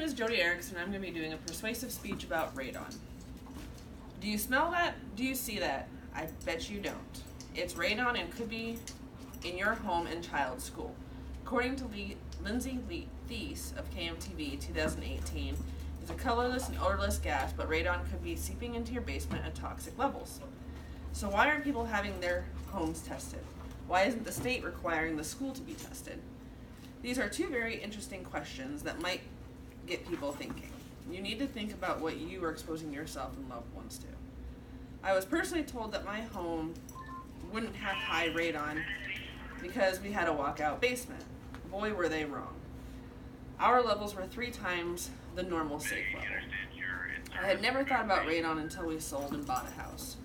is Jodi Erickson. I'm going to be doing a persuasive speech about radon. Do you smell that? Do you see that? I bet you don't. It's radon and could be in your home and child's school. According to Lindsay Thies of KMTV 2018, it's a colorless and odorless gas, but radon could be seeping into your basement at toxic levels. So why aren't people having their homes tested? Why isn't the state requiring the school to be tested? These are two very interesting questions that might get people thinking. You need to think about what you are exposing yourself and loved ones to. I was personally told that my home wouldn't have high radon because we had a walkout basement. Boy, were they wrong. Our levels were 3 times the normal safe level. I had never thought about radon until we sold and bought a house.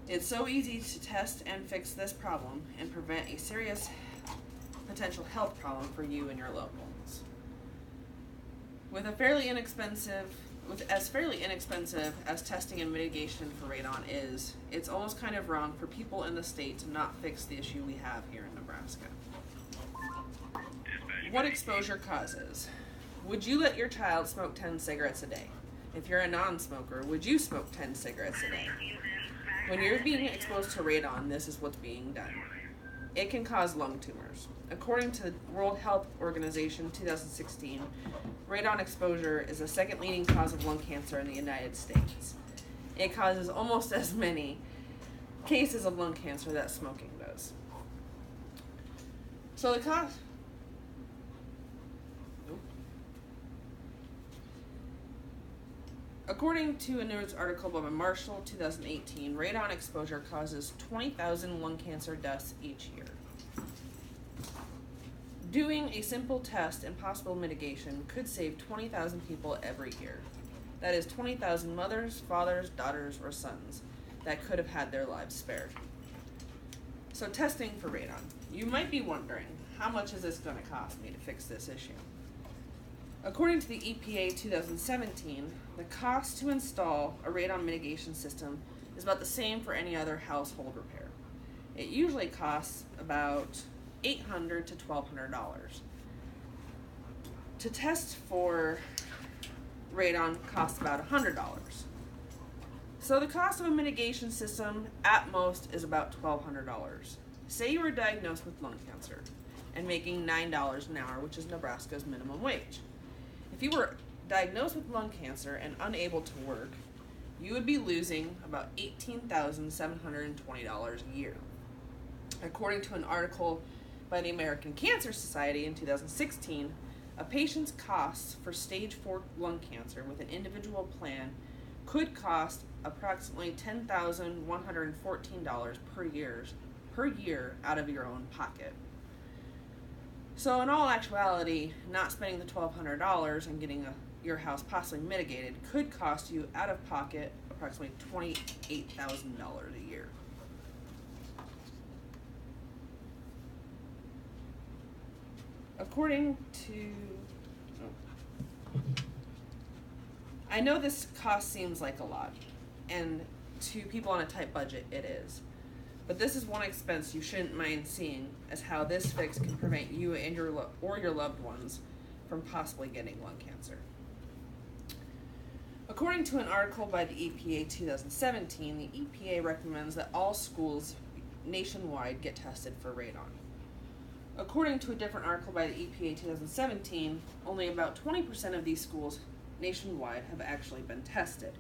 It's so easy to test and fix this problem and prevent a serious potential health problem for you and your loved ones. With fairly inexpensive as testing and mitigation for radon is, it's almost kind of wrong for people in the state to not fix the issue we have here in Nebraska. What exposure causes? Would you let your child smoke 10 cigarettes a day? If you're a non-smoker, would you smoke 10 cigarettes a day? When you're being exposed to radon, this is what's being done. It can cause lung tumors. According to the World Health Organization 2016, radon exposure is the second leading cause of lung cancer in the United States. It causes almost as many cases of lung cancer that smoking does. So the cause... According to a news article by Marshall 2018, radon exposure causes 20,000 lung cancer deaths each year. Doing a simple test and possible mitigation could save 20,000 people every year. That is 20,000 mothers, fathers, daughters, or sons that could have had their lives spared. So testing for radon. You might be wondering, how much is this going to cost me to fix this issue? According to the EPA 2017, the cost to install a radon mitigation system is about the same for any other household repair. It usually costs about $800 to $1,200. To test for radon costs about $100. So the cost of a mitigation system at most is about $1,200. Say you were diagnosed with lung cancer and making $9 an hour, which is Nebraska's minimum wage. If you were diagnosed with lung cancer and unable to work, you would be losing about $18,720 a year. According to an article by the American Cancer Society in 2016, a patient's costs for stage 4 lung cancer with an individual plan could cost approximately $10,114 per year out of your own pocket. So in all actuality, not spending the $1,200 and getting your house possibly mitigated could cost you out of pocket approximately $28,000 a year. According to, I know this cost seems like a lot, and to people on a tight budget, it is. But this is one expense you shouldn't mind seeing, as how this fix can prevent you and your loved ones from possibly getting lung cancer. According to an article by the EPA 2017, the EPA recommends that all schools nationwide get tested for radon. According to a different article by the EPA 2017, only about 20% of these schools nationwide have actually been tested.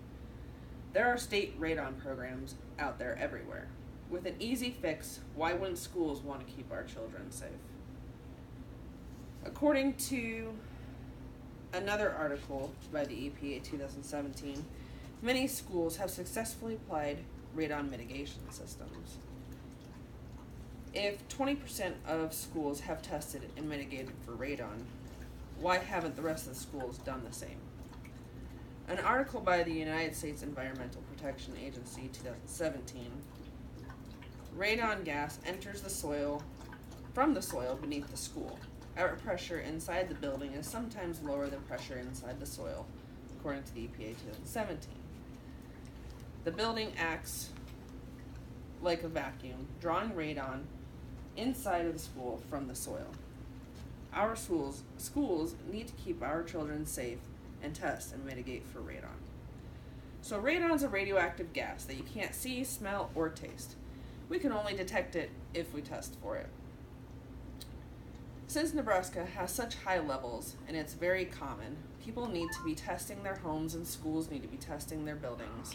There are state radon programs out there everywhere. With an easy fix, why wouldn't schools want to keep our children safe? According to another article by the EPA 2017, many schools have successfully applied radon mitigation systems. If 20% of schools have tested and mitigated for radon, why haven't the rest of the schools done the same? An article by the United States Environmental Protection Agency 2017, radon gas enters the soil from the soil beneath the school. Air pressure inside the building is sometimes lower than pressure inside the soil, according to the EPA 2017. The building acts like a vacuum, drawing radon inside of the school from the soil. Our schools need to keep our children safe and test and mitigate for radon. So radon is a radioactive gas that you can't see, smell, or taste. We can only detect it if we test for it. Since Nebraska has such high levels and it's very common, people need to be testing their homes and schools need to be testing their buildings.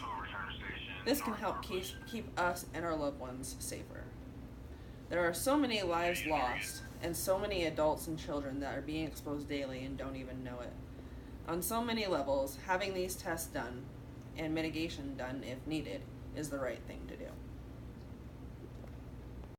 This can help keep us and our loved ones safer. There are so many lives lost and so many adults and children that are being exposed daily and don't even know it. On so many levels, having these tests done and mitigation done if needed is the right thing to do.